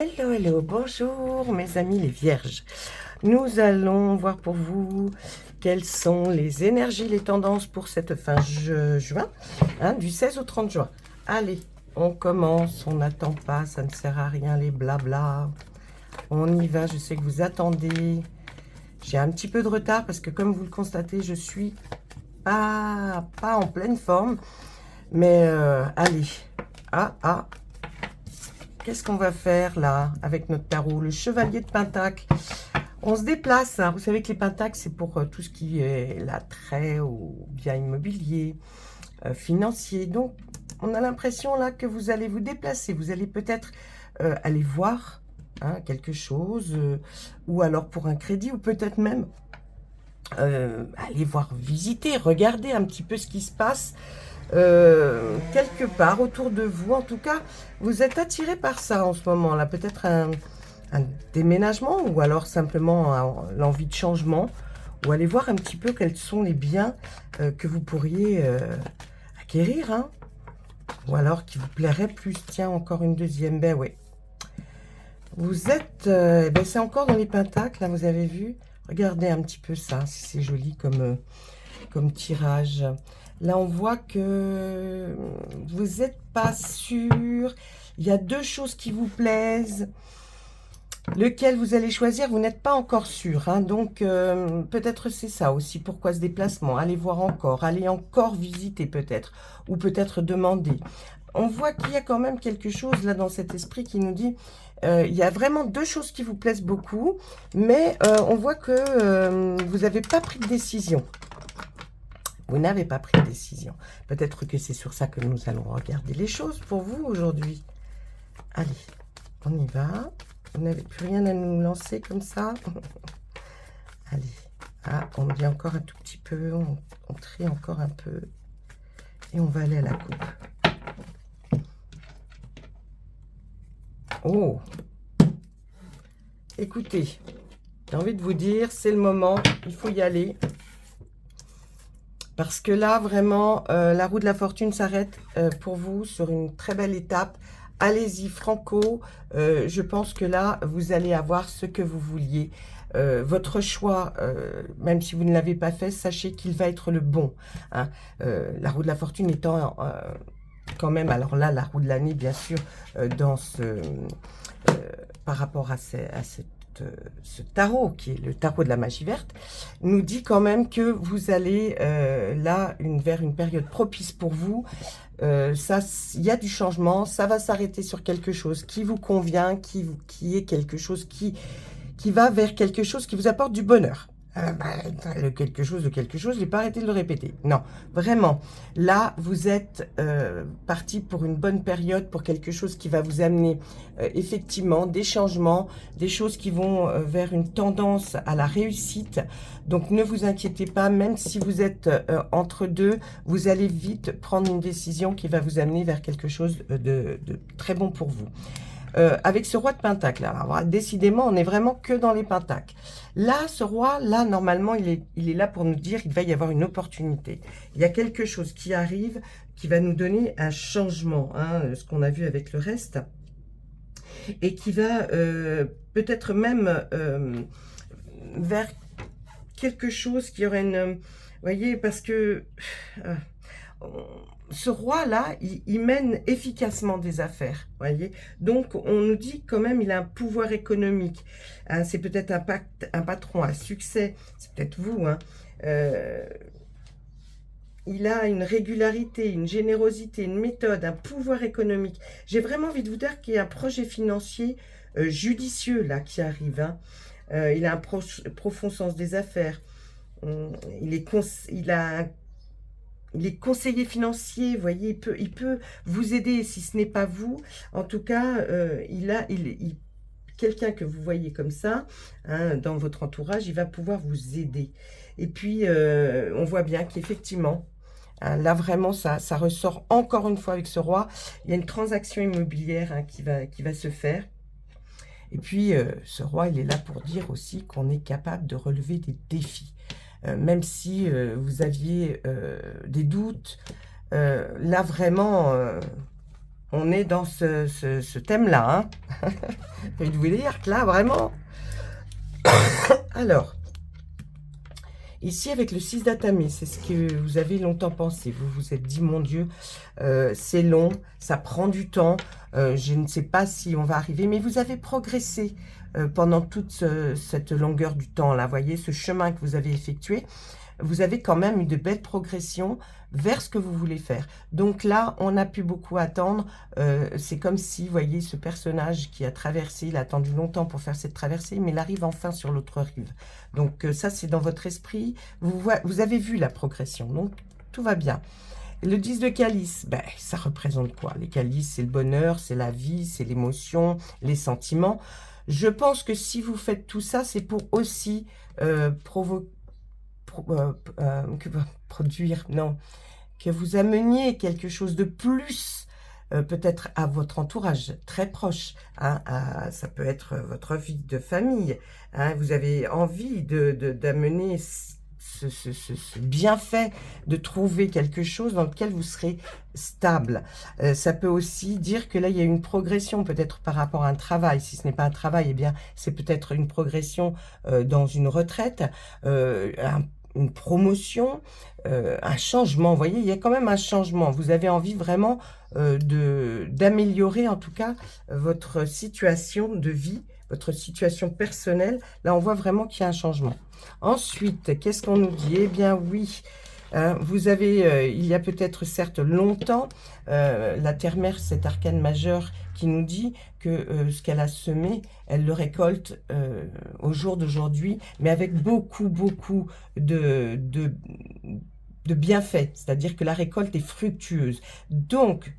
Hello, hello, bonjour mes amis les vierges. Nous allons voir pour vous quelles sont les énergies, les tendances pour cette fin juin, du 16 au 30 juin. Allez, on commence, on n'attend pas, ça ne sert à rien les blabla. On y va, je sais que vous attendez. J'ai un petit peu de retard parce que comme vous le constatez, je suis pas en pleine forme. Mais allez, qu'est-ce qu'on va faire là avec notre tarot? Le chevalier de Pentacle. On se déplace. Vous savez que les pentacles, c'est pour tout ce qui est l'attrait ou bien immobilier, financier. Donc, on a l'impression là que vous allez vous déplacer. Vous allez peut-être aller voir quelque chose, ou alors pour un crédit, ou peut-être même aller voir, visiter, regarder un petit peu ce qui se passe quelque part autour de vous. En tout cas, vous êtes attiré par ça en ce moment là, peut-être un déménagement, ou alors simplement l'envie de changement, ou aller voir un petit peu quels sont les biens que vous pourriez acquérir, ou alors qui vous plairait plus. Tiens, encore une deuxième, ben oui. Vous êtes, ben c'est encore dans les pentacles, là, vous avez vu. Regardez un petit peu ça, si c'est joli comme tirage. Là, on voit que vous n'êtes pas sûr. Il y a deux choses qui vous plaisent. Lequel vous allez choisir, vous n'êtes pas encore sûr. Donc, peut-être c'est ça aussi. Pourquoi ce déplacement? Allez voir encore. Allez encore visiter peut-être. Ou peut-être demander. On voit qu'il y a quand même quelque chose là dans cet esprit qui nous dit... il y a vraiment deux choses qui vous plaisent beaucoup. Mais on voit que vous n'avez pas pris de décision. Vous n'avez pas pris de décision. Peut-être que c'est sur ça que nous allons regarder les choses pour vous aujourd'hui. Allez, on y va. Vous n'avez plus rien à nous lancer comme ça. Allez. On dit encore un tout petit peu. On trie encore un peu. Et on va aller à la coupe. Oh! Écoutez, j'ai envie de vous dire, c'est le moment. Il faut y aller. Parce que là, vraiment, la roue de la fortune s'arrête pour vous sur une très belle étape. Allez-y, franco. Je pense que là, vous allez avoir ce que vous vouliez. Votre choix, même si vous ne l'avez pas fait, sachez qu'il va être le bon. La roue de la fortune étant quand même, alors là, la roue de l'année, bien sûr, par rapport à ce tarot, qui est le tarot de la magie verte, nous dit quand même que vous allez là vers une période propice pour vous. Il y a du changement, ça va s'arrêter sur quelque chose qui vous convient, qui est quelque chose qui va vers quelque chose qui vous apporte du bonheur. Le quelque chose de quelque chose, je n'ai pas arrêté de le répéter. Non, vraiment, là, vous êtes parti pour une bonne période, pour quelque chose qui va vous amener effectivement des changements, des choses qui vont vers une tendance à la réussite. Donc, ne vous inquiétez pas, même si vous êtes entre deux, vous allez vite prendre une décision qui va vous amener vers quelque chose de très bon pour vous. Avec ce roi de Pentacle, alors, décidément, on n'est vraiment que dans les Pentacles. Là, ce roi, là, normalement, il est là pour nous dire qu'il va y avoir une opportunité. Il y a quelque chose qui arrive, qui va nous donner un changement, ce qu'on a vu avec le reste, et qui va peut-être même vers quelque chose qui aurait une... Vous voyez, parce que... ce roi-là, il mène efficacement des affaires, voyez. Donc, on nous dit quand même il a un pouvoir économique. C'est peut-être un patron à succès, c'est peut-être vous. Il a une régularité, une générosité, une méthode, un pouvoir économique. J'ai vraiment envie de vous dire qu'il y a un projet financier judicieux là qui arrive. Il a un profond sens des affaires. Il est conseiller financier, vous voyez, il peut vous aider si ce n'est pas vous. En tout cas, quelqu'un que vous voyez comme ça, dans votre entourage, il va pouvoir vous aider. Et puis, on voit bien qu'effectivement, là vraiment, ça ressort encore une fois avec ce roi. Il y a une transaction immobilière qui va se faire. Et puis, ce roi, il est là pour dire aussi qu'on est capable de relever des défis. Même si vous aviez des doutes, là vraiment, On est dans ce thème-là. Hein. Je vais vous dire que là, vraiment... Alors, ici, avec le 6 d'Atamé, c'est ce que vous avez longtemps pensé. Vous vous êtes dit, mon Dieu, c'est long, ça prend du temps. Je ne sais pas si on va arriver, mais vous avez progressé pendant toute cette longueur du temps. Là, vous voyez, ce chemin que vous avez effectué, vous avez quand même eu de belles progressions vers ce que vous voulez faire. Donc là, on n'a plus beaucoup à attendre. C'est comme si, vous voyez, ce personnage qui a traversé, il a attendu longtemps pour faire cette traversée, mais il arrive enfin sur l'autre rive. Donc ça, c'est dans votre esprit. Vous avez vu la progression, donc tout va bien. Le 10 de calice, ben, ça représente quoi? Les calices, c'est le bonheur, c'est la vie, c'est l'émotion, les sentiments. Je pense que si vous faites tout ça, c'est pour aussi produire, non, que vous ameniez quelque chose de plus, peut-être à votre entourage très proche. Hein, ça peut être votre vie de famille. Hein, vous avez envie d'amener ce bienfait, de trouver quelque chose dans lequel vous serez stable. Ça peut aussi dire que là, il y a une progression peut-être par rapport à un travail. Si ce n'est pas un travail, eh bien, c'est peut-être une progression dans une retraite, une promotion, un changement. Vous voyez, il y a quand même un changement. Vous avez envie vraiment d'améliorer en tout cas votre situation de vie, votre situation personnelle. Là, on voit vraiment qu'il y a un changement. Ensuite, qu'est-ce qu'on nous dit? Eh bien, oui, vous avez, il y a peut-être certes longtemps, la terre-mère, cet arcane majeur qui nous dit que ce qu'elle a semé, elle le récolte au jour d'aujourd'hui, mais avec beaucoup de bienfaits, c'est-à-dire que la récolte est fructueuse. Donc,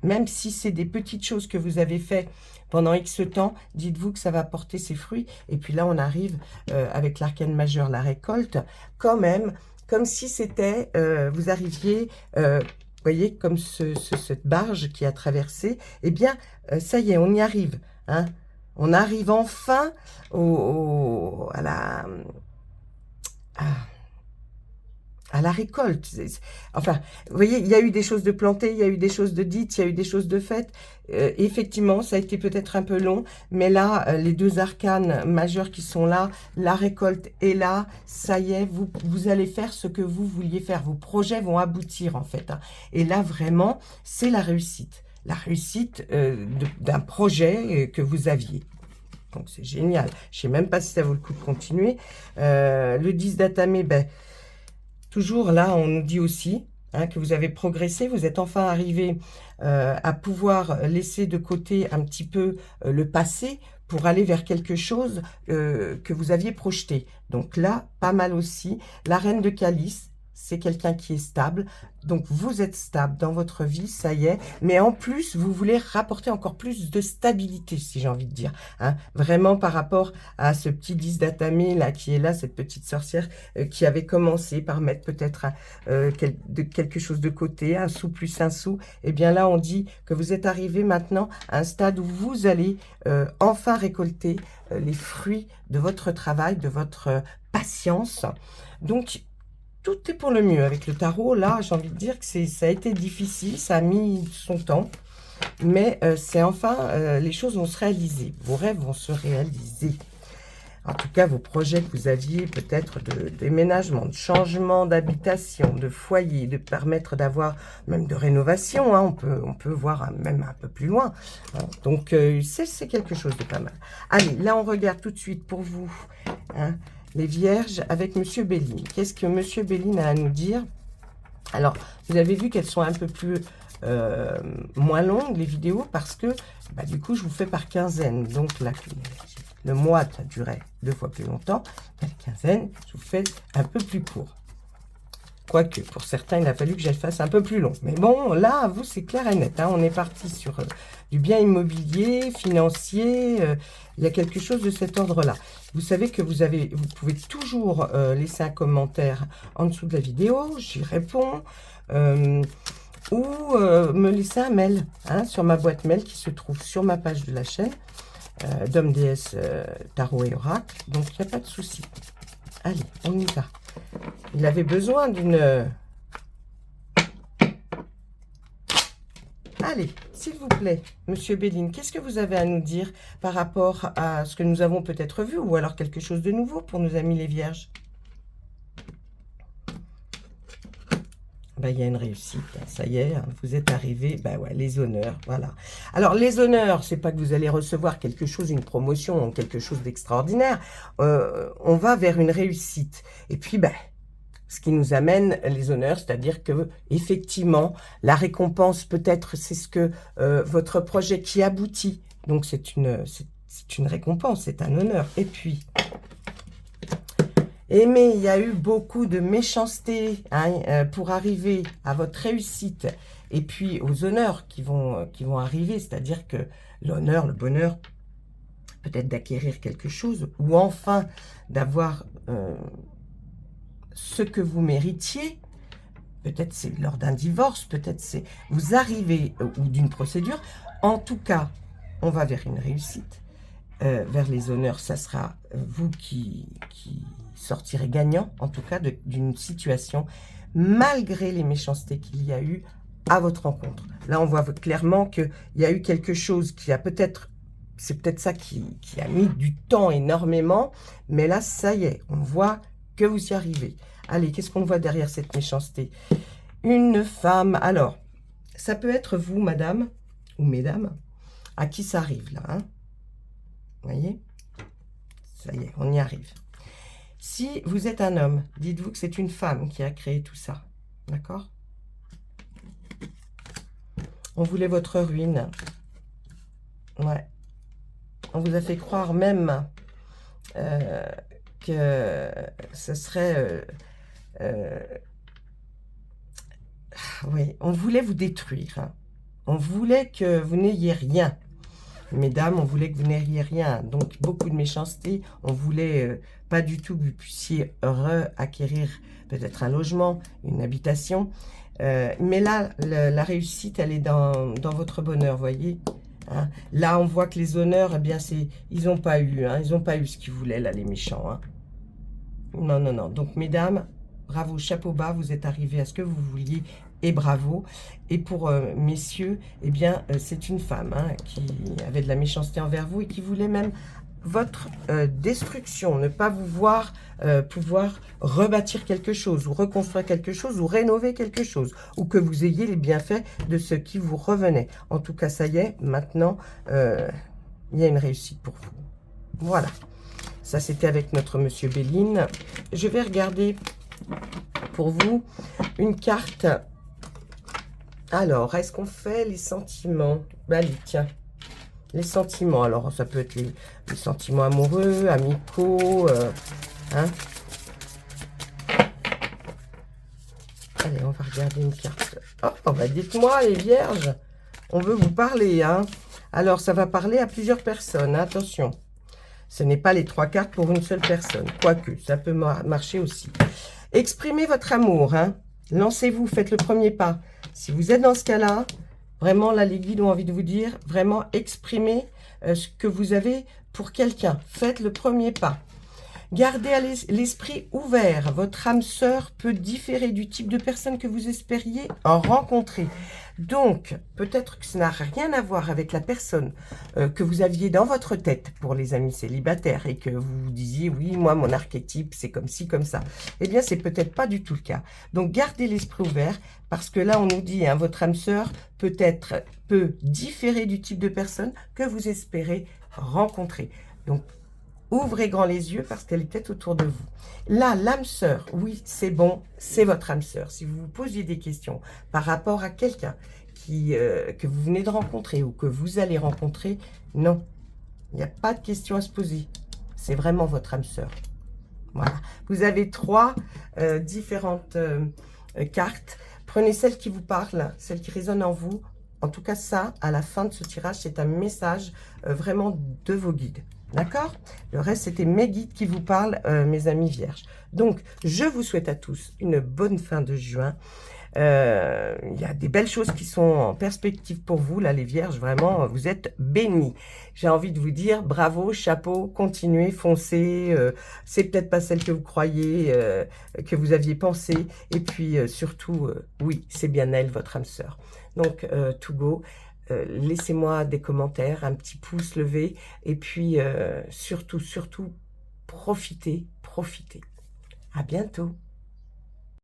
même si c'est des petites choses que vous avez fait pendant X temps, dites-vous que ça va porter ses fruits. Et puis là, on arrive avec l'arcane majeur, la récolte, quand même, comme si c'était, vous arriviez, vous voyez, comme cette barge qui a traversé, eh bien, ça y est, on y arrive. Hein. On arrive enfin à la récolte. Enfin, vous voyez, il y a eu des choses de plantées, il y a eu des choses de dites, il y a eu des choses de faites. Effectivement, ça a été peut-être un peu long, mais là, les deux arcanes majeurs qui sont là, la récolte est là, ça y est, vous allez faire ce que vous vouliez faire. Vos projets vont aboutir, en fait. Hein. Et là, vraiment, c'est la réussite. La réussite d'un projet que vous aviez. Donc, c'est génial. Je ne sais même pas si ça vaut le coup de continuer. Le 10 d'Atamé, ben... Toujours là, on nous dit aussi hein, que vous avez progressé, vous êtes enfin arrivé à pouvoir laisser de côté un petit peu le passé pour aller vers quelque chose que vous aviez projeté. Donc là, pas mal aussi. La reine de calice, c'est quelqu'un qui est stable. Donc, vous êtes stable dans votre vie, ça y est. Mais en plus, vous voulez rapporter encore plus de stabilité, si j'ai envie de dire. Hein. Vraiment par rapport à ce petit 10 d'Atamé, là, qui est là, cette petite sorcière qui avait commencé par mettre peut-être quelque chose de côté, un sou plus un sou. Et bien là, on dit que vous êtes arrivé maintenant à un stade où vous allez enfin récolter les fruits de votre travail, de votre patience. Donc, tout est pour le mieux avec le tarot. Là, j'ai envie de dire que ça a été difficile, ça a mis son temps. Mais c'est enfin, les choses vont se réaliser. Vos rêves vont se réaliser. En tout cas, vos projets que vous aviez, peut-être de déménagement, de changement d'habitation, de foyer, de permettre d'avoir même de rénovation. Hein, on peut voir même un peu plus loin. Hein, donc, c'est quelque chose de pas mal. Allez, là, on regarde tout de suite pour vous. Hein, les vierges avec Monsieur Béline. Qu'est-ce que Monsieur Béline a à nous dire? Alors, vous avez vu qu'elles sont un peu plus moins longues, les vidéos, parce que, bah, du coup, je vous fais par quinzaine. Donc, là, le mois, ça durait 2 fois plus longtemps. La quinzaine, je vous fais un peu plus court. Quoique, pour certains, il a fallu que je le fasse un peu plus long. Mais bon, là, vous, c'est clair et net. Hein. On est parti sur du bien immobilier, financier. Il y a quelque chose de cet ordre-là. Vous savez que vous pouvez toujours laisser un commentaire en dessous de la vidéo. J'y réponds. Ou me laisser un mail hein, sur ma boîte mail qui se trouve sur ma page de la chaîne. Dom, déesse, tarot et oracle. Donc, il n'y a pas de souci. Allez, on y va. Il avait besoin d'une... Allez, s'il vous plaît, Monsieur Béline, qu'est-ce que vous avez à nous dire par rapport à ce que nous avons peut-être vu ou alors quelque chose de nouveau pour nos amis les Vierges? Ben, il y a une réussite, hein, ça y est, hein, vous êtes arrivé, ben ouais, les honneurs, voilà. Alors, les honneurs, c'est pas que vous allez recevoir quelque chose, une promotion, quelque chose d'extraordinaire, on va vers une réussite. Et puis, ben, ce qui nous amène les honneurs, c'est-à-dire que effectivement, la récompense peut-être, c'est ce que votre projet qui aboutit. Donc, c'est une récompense, c'est un honneur. Et puis... mais il y a eu beaucoup de méchanceté hein, pour arriver à votre réussite et puis aux honneurs qui vont arriver, c'est-à-dire que l'honneur, le bonheur, peut-être d'acquérir quelque chose ou enfin d'avoir ce que vous méritiez, peut-être c'est lors d'un divorce, peut-être c'est vous arrivez ou d'une procédure, en tout cas, on va vers une réussite. Vers les honneurs, ça sera vous qui sortirez gagnant, en tout cas, d'une situation, malgré les méchancetés qu'il y a eu à votre rencontre. Là, on voit clairement qu'il y a eu quelque chose qui a peut-être, c'est peut-être ça qui a mis du temps énormément, mais là, ça y est, on voit que vous y arrivez. Allez, qu'est-ce qu'on voit derrière cette méchanceté? Une femme, alors, ça peut être vous, madame, ou mesdames, à qui ça arrive, là, hein? Vous voyez? Ça y est, on y arrive. Si vous êtes un homme, dites-vous que c'est une femme qui a créé tout ça. D'accord? On voulait votre ruine. Ouais. On vous a fait croire même que ce serait... oui, on voulait vous détruire. Hein. On voulait que vous n'ayez rien. Mesdames, on voulait que vous n'ayez rien, donc beaucoup de méchanceté. On voulait pas du tout que vous puissiez acquérir peut-être un logement, une habitation. Mais là, la réussite, elle est dans votre bonheur, voyez. Hein. Là, on voit que les honneurs, eh bien, ils n'ont pas eu, hein, ils n'ont pas eu ce qu'ils voulaient, là, les méchants. Hein. Non, non, non. Donc, mesdames, bravo, chapeau bas, vous êtes arrivés à ce que vous vouliez. Et bravo. Et pour messieurs, eh bien, c'est une femme hein, qui avait de la méchanceté envers vous et qui voulait même votre destruction, ne pas vous voir pouvoir rebâtir quelque chose ou reconstruire quelque chose ou rénover quelque chose ou que vous ayez les bienfaits de ce qui vous revenait. En tout cas, ça y est, maintenant, il y a une réussite pour vous. Voilà. Ça, c'était avec notre monsieur Béline. Je vais regarder pour vous une carte. Alors, est-ce qu'on fait les sentiments? Allez, tiens. Les sentiments. Alors, ça peut être les sentiments amoureux, amicaux. Hein? Allez, on va regarder une carte. Oh, bah dites-moi, les vierges. On veut vous parler. Hein? Alors, ça va parler à plusieurs personnes. Hein? Attention. Ce n'est pas les 3 cartes pour une seule personne. Quoique, ça peut marcher aussi. Exprimez votre amour. Hein? Lancez-vous, faites le premier pas. Si vous êtes dans ce cas-là, vraiment, là, les guides ont envie de vous dire, vraiment, exprimez ce que vous avez pour quelqu'un. Faites le premier pas. Gardez l'esprit ouvert. Votre âme sœur peut différer du type de personne que vous espériez en rencontrer. Donc, peut-être que ça n'a rien à voir avec la personne que vous aviez dans votre tête pour les amis célibataires et que vous vous disiez, oui, moi, mon archétype, c'est comme ci, comme ça. Eh bien, c'est peut-être pas du tout le cas. Donc, gardez l'esprit ouvert parce que là, on nous dit, hein, votre âme sœur peut différer du type de personne que vous espérez rencontrer. Donc, ouvrez grand les yeux parce qu'elle est peut-être autour de vous. Là, l'âme sœur, oui, c'est bon, c'est votre âme sœur. Si vous vous posiez des questions par rapport à quelqu'un que vous venez de rencontrer ou que vous allez rencontrer, non, il n'y a pas de questions à se poser. C'est vraiment votre âme sœur. Voilà. Vous avez 3 différentes cartes. Prenez celle qui vous parle, celle qui résonne en vous. En tout cas, ça, à la fin de ce tirage, c'est un message vraiment de vos guides. D'accord? Le reste, c'était mes guides qui vous parlent, mes amis vierges. Donc, je vous souhaite à tous une bonne fin de juin. Il y a des belles choses qui sont en perspective pour vous, là, les vierges. Vraiment, vous êtes bénis. J'ai envie de vous dire bravo, chapeau, continuez, foncez. C'est peut-être pas celle que vous croyez, que vous aviez pensé. Et puis, surtout, oui, c'est bien elle, votre âme sœur. Donc, to go. Laissez-moi des commentaires, un petit pouce levé. Et puis, surtout, surtout, profitez, profitez. À bientôt.